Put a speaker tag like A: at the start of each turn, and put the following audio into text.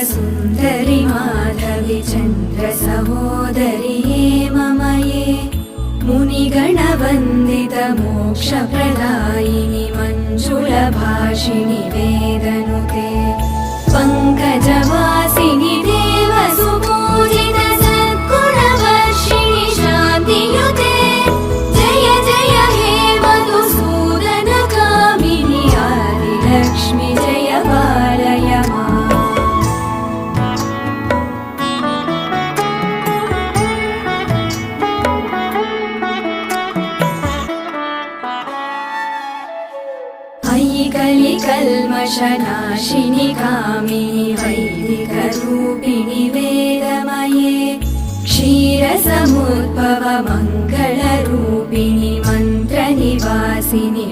A: सुन्दरि माधवि चन्द्र सहोदरि हेममये मुनिगणवन्दित मोक्षप्रदायिनि मञ्जुलभाषिणि वेदनुते पङ्कजवासिनि देवसुपूजित सद्गुणवर्षिणि शान्तियुते जय जय हे मधुसूदनकामिनि आदिलक्ष्मि जय पालय माम्। कलिकल्मषनाशिनि कामिनि वैदिकरूपिणि वेदमये क्षीरसमुद्भव मङ्गलरूपिणि मन्त्रनिवासिनि